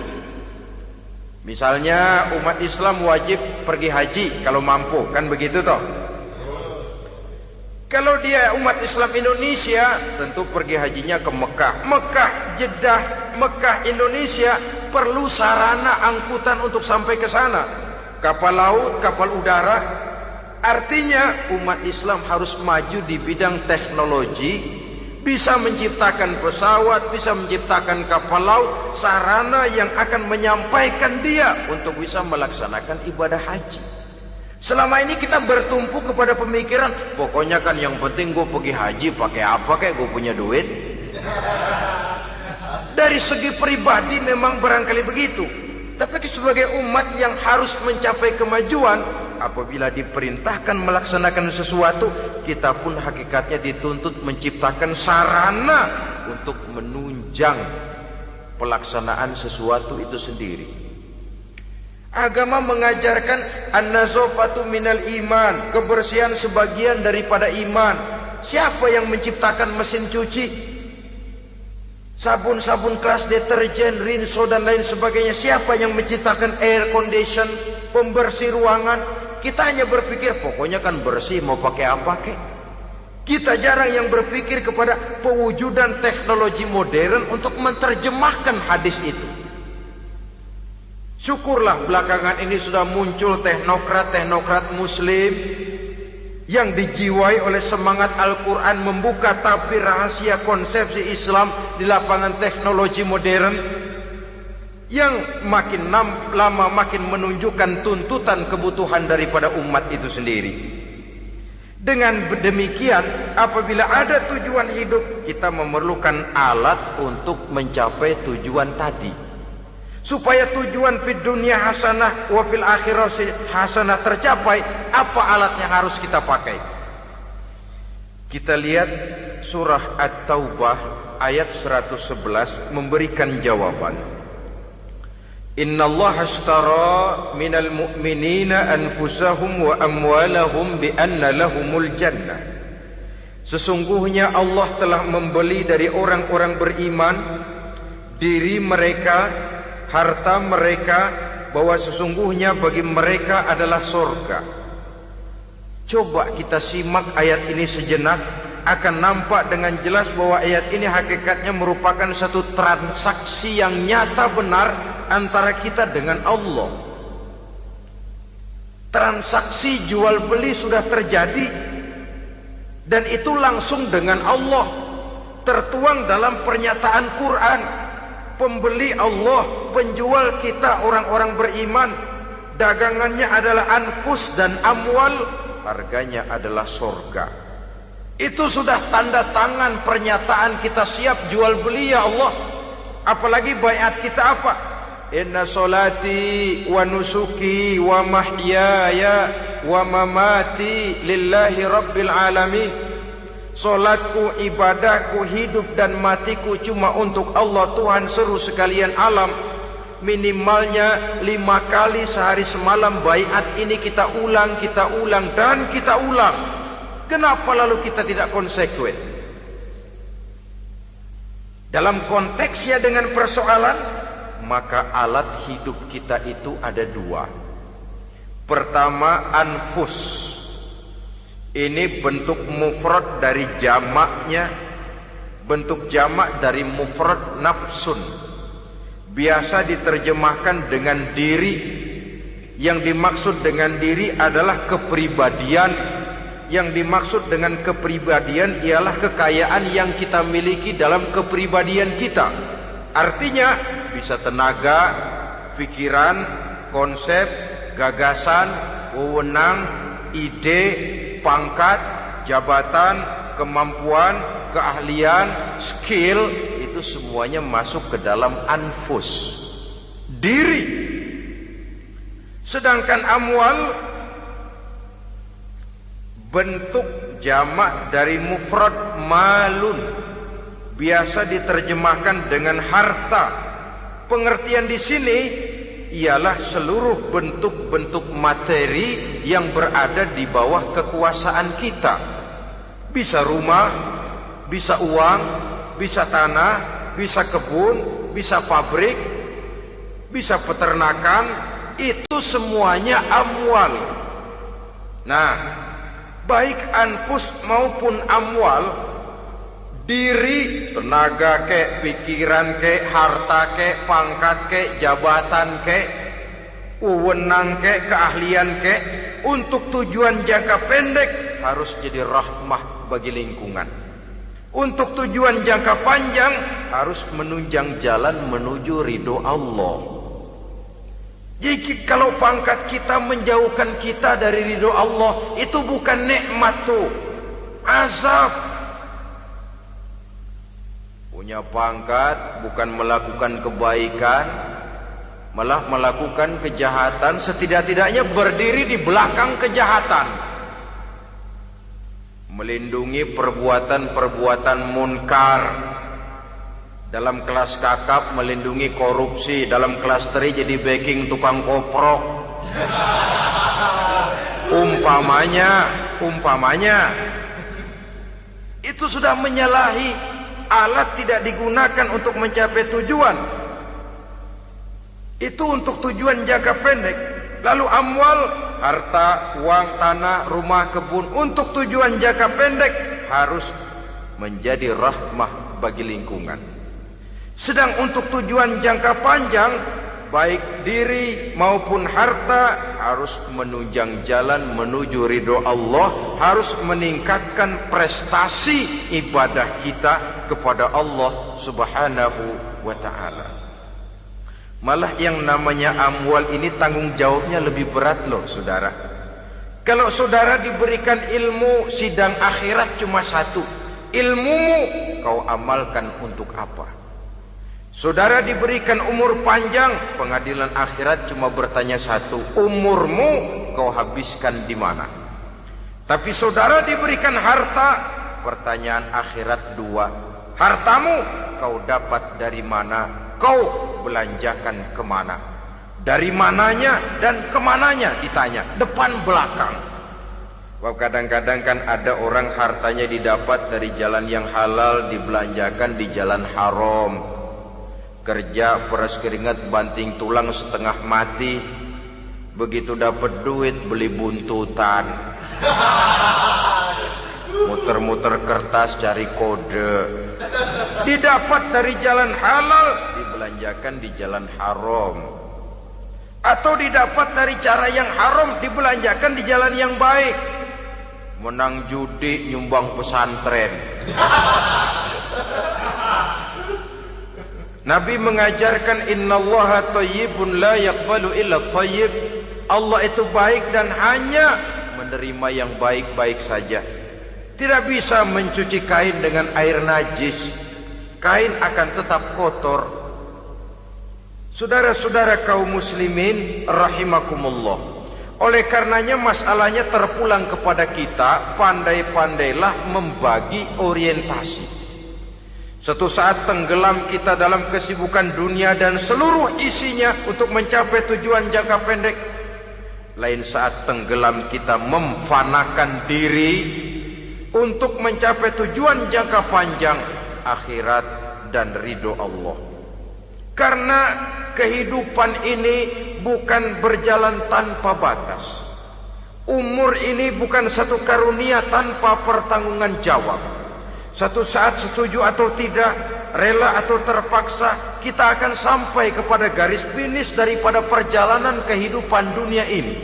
Misalnya umat Islam wajib pergi haji kalau mampu, kan begitu toh? Kalau dia umat Islam Indonesia, tentu pergi hajinya ke Mekah. Mekah, Jeddah, Mekah, Indonesia perlu sarana angkutan untuk sampai ke sana. Kapal laut, kapal udara. Artinya umat Islam harus maju di bidang teknologi, bisa menciptakan pesawat, bisa menciptakan kapal laut, sarana yang akan menyampaikan dia untuk bisa melaksanakan ibadah haji. Selama ini kita bertumpu kepada pemikiran, pokoknya kan yang penting gue pergi haji pakai apa kayak gue punya duit. Dari segi pribadi memang barangkali begitu. Tapi sebagai umat yang harus mencapai kemajuan, apabila diperintahkan melaksanakan sesuatu, kita pun hakikatnya dituntut menciptakan sarana untuk menunjang pelaksanaan sesuatu itu sendiri. Agama mengajarkan an-nazafatu minal iman, kebersihan sebagian daripada iman. Siapa yang menciptakan mesin cuci, sabun-sabun keras, deterjen, rinso dan lain sebagainya? Siapa yang menciptakan air condition, pembersih ruangan? Kita hanya berpikir pokoknya kan bersih, mau pakai apa kek. Kita jarang yang berpikir kepada pewujudan teknologi modern untuk menerjemahkan hadis itu. Syukurlah belakangan ini sudah muncul teknokrat-teknokrat muslim yang dijiwai oleh semangat Al-Quran membuka tabir rahasia konsepsi Islam di lapangan teknologi modern, yang makin lama makin menunjukkan tuntutan kebutuhan daripada umat itu sendiri. Dengan demikian, apabila ada tujuan hidup, kita memerlukan alat untuk mencapai tujuan tadi. Supaya tujuan fid dunya hasanah wa fil akhirati hasanah tercapai, apa alat yang harus kita pakai? Kita lihat surah At-Taubah ayat 111 memberikan jawaban. Innallaha ashtara minal mu'minina anfusahum wa amwalahum bi anna lahumul jannah. Sesungguhnya Allah telah membeli dari orang-orang beriman diri mereka, harta mereka, bahwa sesungguhnya bagi mereka adalah surga. Coba kita simak ayat ini sejenak, akan nampak dengan jelas bahwa ayat ini hakikatnya merupakan satu transaksi yang nyata benar antara kita dengan Allah. Transaksi jual beli sudah terjadi, dan itu langsung dengan Allah, tertuang dalam pernyataan Quran. Pembeli Allah, penjual kita orang-orang beriman. Dagangannya adalah anfus dan amwal, harganya adalah surga. Itu sudah tanda tangan pernyataan kita siap jual beli ya Allah. Apalagi baiat kita apa? Inna solati wa nusuki wa mahyaya wa mamati lillahi rabbil alamin. Solatku, ibadahku, hidup dan matiku cuma untuk Allah Tuhan seru sekalian alam. Minimalnya 5 kali sehari semalam baiat ini kita ulang dan kita ulang. Kenapa lalu kita tidak konsekuen? Dalam konteksnya dengan persoalan, maka alat hidup kita itu ada 2. Pertama, anfus. Ini bentuk mufrad dari jamaknya, bentuk jamak dari mufrad nafsun. Biasa diterjemahkan dengan diri. Yang dimaksud dengan diri adalah kepribadian. Yang dimaksud dengan kepribadian ialah kekayaan yang kita miliki dalam kepribadian kita. Artinya bisa tenaga, pikiran, konsep, gagasan, wewenang, ide, pangkat, jabatan, kemampuan, keahlian, skill, itu semuanya masuk ke dalam anfus, diri. Sedangkan amwal bentuk jamak dari mufrad malun, biasa diterjemahkan dengan harta. Pengertian di sini ialah seluruh bentuk-bentuk materi yang berada di bawah kekuasaan kita. Bisa rumah, bisa uang, bisa tanah, bisa kebun, bisa pabrik, bisa peternakan. Itu semuanya amwal. Nah, baik anfus maupun amwal, diri, tenaga kek, pikiran kek, harta kek, pangkat kek, jabatan kek, wewenang kek, keahlian kek, untuk tujuan jangka pendek harus jadi rahmah bagi lingkungan. Untuk tujuan jangka panjang harus menunjang jalan menuju ridho Allah. Jadi kalau pangkat kita menjauhkan kita dari ridho Allah, itu bukan nikmat tuh, azab. Punya pangkat bukan melakukan kebaikan, malah melakukan kejahatan, setidak-tidaknya berdiri di belakang kejahatan, melindungi perbuatan-perbuatan munkar. Dalam kelas kakap melindungi korupsi, dalam kelas teri jadi backing tukang koprok. Umpamanya itu sudah menyalahi. Alat tidak digunakan untuk mencapai tujuan. Itu untuk tujuan jangka pendek. Lalu amwal, harta, uang, tanah, rumah, kebun untuk tujuan jangka pendek harus menjadi rahmah bagi lingkungan. Sedang untuk tujuan jangka panjang, baik diri maupun harta harus menunjang jalan menuju ridho Allah, harus meningkatkan prestasi ibadah kita kepada Allah Subhanahu wa ta'ala. Malah yang namanya amwal ini tanggung jawabnya lebih berat loh saudara. Kalau saudara diberikan ilmu, sidang akhirat cuma satu. Ilmumu kau amalkan untuk apa? Saudara diberikan umur panjang, pengadilan akhirat cuma bertanya satu, umurmu kau habiskan di mana? Tapi saudara diberikan harta, pertanyaan akhirat dua, hartamu kau dapat dari mana? Kau belanjakan kemana? Dari mananya dan kemananya ditanya, depan belakang. Kadang-kadang kan ada orang hartanya didapat dari jalan yang halal, dibelanjakan di jalan haram. Kerja peras keringat banting tulang setengah mati, begitu dapat duit beli buntutan, muter-muter kertas cari kode. Didapat dari jalan halal, dibelanjakan di jalan haram. Atau didapat dari cara yang haram, dibelanjakan di jalan yang baik. Menang judi, nyumbang pesantren. Nabi mengajarkan innallaha thayyibun la yaqbalu illa thayyib. Allah itu baik dan hanya menerima yang baik-baik saja. Tidak bisa mencuci kain dengan air najis. Kain akan tetap kotor. Saudara-saudara kaum muslimin rahimakumullah. Oleh karenanya masalahnya terpulang kepada kita, pandai-pandailah membagi orientasi. Suatu saat tenggelam kita dalam kesibukan dunia dan seluruh isinya untuk mencapai tujuan jangka pendek. Lain saat tenggelam kita memfanakan diri untuk mencapai tujuan jangka panjang, akhirat dan ridho Allah. Karena kehidupan ini bukan berjalan tanpa batas. Umur ini bukan satu karunia tanpa pertanggungan jawab. Satu saat setuju atau tidak, rela atau terpaksa, kita akan sampai kepada garis finish daripada perjalanan kehidupan dunia ini.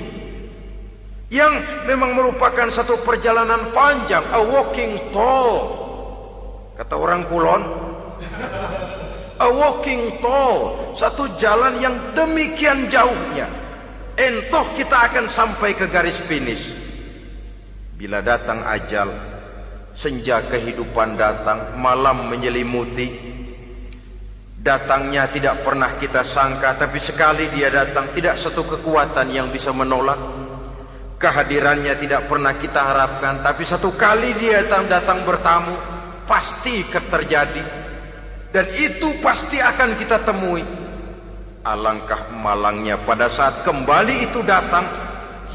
Yang memang merupakan satu perjalanan panjang, a walking tall. Kata orang Kulon, a walking tall, satu jalan yang demikian jauhnya. Entoh kita akan sampai ke garis finish. Bila datang ajal, senja kehidupan datang, malam menyelimuti. Datangnya tidak pernah kita sangka, tapi sekali dia datang, tidak satu kekuatan yang bisa menolak. Kehadirannya tidak pernah kita harapkan, tapi satu kali dia datang bertamu, pasti terjadi. Dan itu pasti akan kita temui. Alangkah malangnya pada saat kembali itu datang,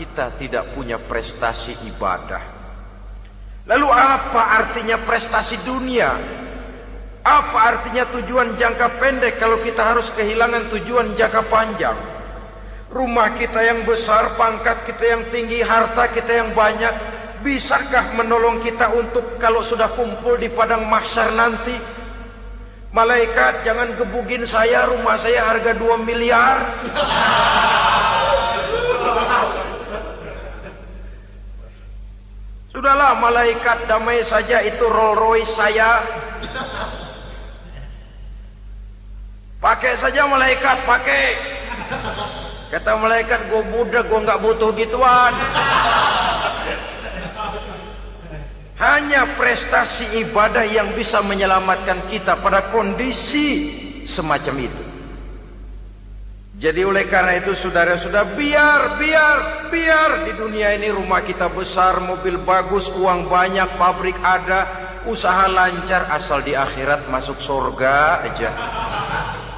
kita tidak punya prestasi ibadah. Lalu apa artinya prestasi dunia? Apa artinya tujuan jangka pendek kalau kita harus kehilangan tujuan jangka panjang? Rumah kita yang besar, pangkat kita yang tinggi, harta kita yang banyak, bisakah menolong kita untuk kalau sudah kumpul di padang mahsyar nanti? Malaikat, jangan gebugin saya, rumah saya harga 2 miliar. Sudahlah malaikat, damai saja, itu Rolls Royce saya. Pakai saja malaikat, pakai. Kata malaikat, gue budak, gue gak butuh gituan. Hanya prestasi ibadah yang bisa menyelamatkan kita pada kondisi semacam itu. Jadi oleh karena itu saudara-saudara, biar di dunia ini rumah kita besar, mobil bagus, uang banyak, pabrik ada, usaha lancar, asal di akhirat masuk surga aja.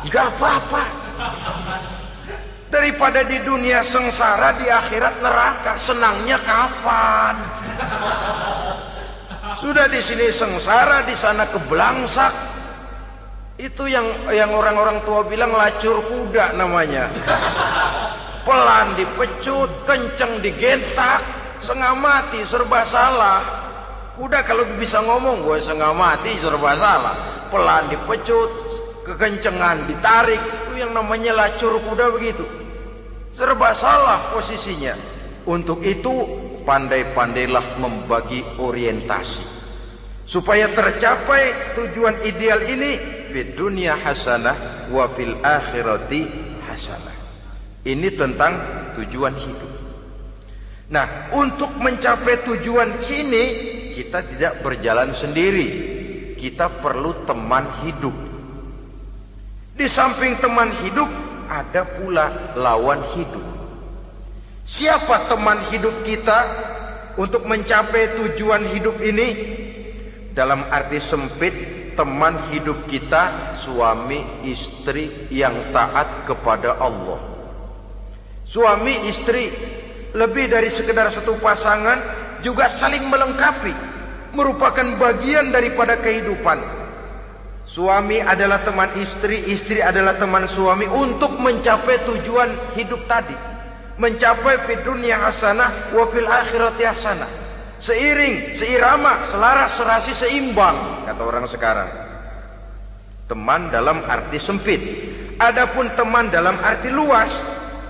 Gak apa-apa. Daripada di dunia sengsara, di akhirat neraka, senangnya kapan? Sudah di sini sengsara, di sana kebelangsak. Itu yang orang-orang tua bilang lacur kuda namanya. pelan dipecut, kenceng digentak, setengah mati, serba salah. Kuda kalau bisa ngomong, gue setengah mati, serba salah. Pelan dipecut, kekencengan ditarik, itu yang namanya lacur kuda begitu. Serba salah posisinya. Untuk itu pandai-pandailah membagi orientasi supaya tercapai tujuan ideal ini, fid dunya hasanah wa fil akhirati hasanah. Ini tentang tujuan hidup. Nah, untuk mencapai tujuan ini kita tidak berjalan sendiri. Kita perlu teman hidup. Di samping teman hidup ada pula lawan hidup. Siapa teman hidup kita untuk mencapai tujuan hidup ini? Dalam arti sempit, teman hidup kita suami istri yang taat kepada Allah. Suami istri lebih dari sekedar satu pasangan, juga saling melengkapi, merupakan bagian daripada kehidupan. Suami adalah teman istri, istri adalah teman suami untuk mencapai tujuan hidup tadi, mencapai fid dunya hasanah wa fil akhirati hasanah. Seiring, seirama, selaras, serasi, seimbang, kata orang sekarang. Teman dalam arti sempit. Adapun teman dalam arti luas,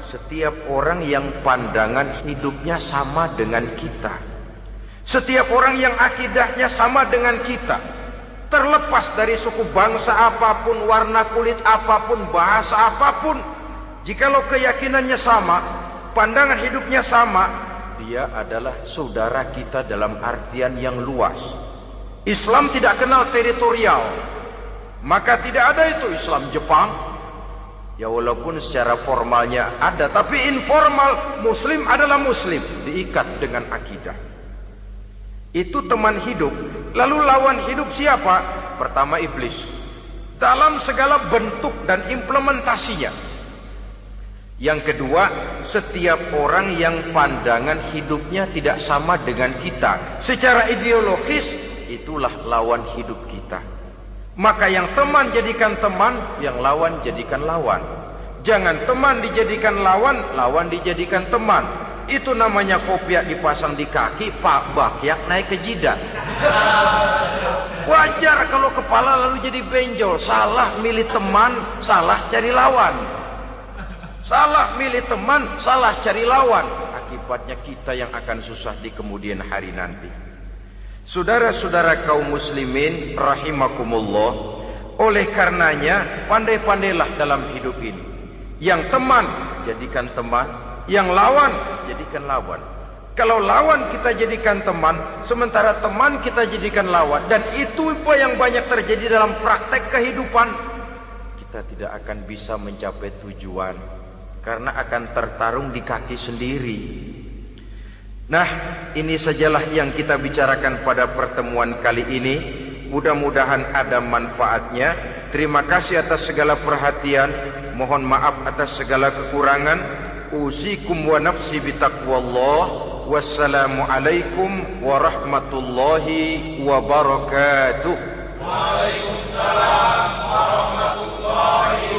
setiap orang yang pandangan hidupnya sama dengan kita, setiap orang yang akidahnya sama dengan kita, terlepas dari suku bangsa apapun, warna kulit apapun, bahasa apapun, jikalau keyakinannya sama, pandangan hidupnya sama, dia adalah saudara kita dalam artian yang luas. Islam tidak kenal teritorial, maka tidak ada itu Islam Jepang. Ya walaupun secara formalnya ada, tapi informal Muslim adalah Muslim, diikat dengan akidah. Itu teman hidup. Lalu lawan hidup siapa? Pertama iblis, dalam segala bentuk dan implementasinya. Yang kedua, setiap orang yang pandangan hidupnya tidak sama dengan kita secara ideologis, itulah lawan hidup kita. Maka yang teman jadikan teman, yang lawan jadikan lawan. Jangan teman dijadikan lawan, lawan dijadikan teman. Itu namanya kopiah dipasang di kaki, pak bakyak naik ke jidat. Wajar kalau kepala lalu jadi benjol. Salah milih teman, salah cari lawan. Salah milih teman, salah cari lawan. Akibatnya kita yang akan susah di kemudian hari nanti. Saudara-saudara kaum muslimin rahimakumullah, oleh karenanya pandai-pandailah dalam hidup ini. Yang teman jadikan teman, yang lawan jadikan lawan. Kalau lawan kita jadikan teman, sementara teman kita jadikan lawan, dan itu yang banyak terjadi dalam praktek kehidupan, kita tidak akan bisa mencapai tujuan, karena akan tertarung di kaki sendiri. Nah, ini sajalah yang kita bicarakan pada pertemuan kali ini. Mudah-mudahan ada manfaatnya. Terima kasih atas segala perhatian. Mohon maaf atas segala kekurangan. Usikum wa nafsi bitaqwallah. Wassalamualaikum warahmatullahi wabarakatuh. Waalaikumsalam warahmatullahi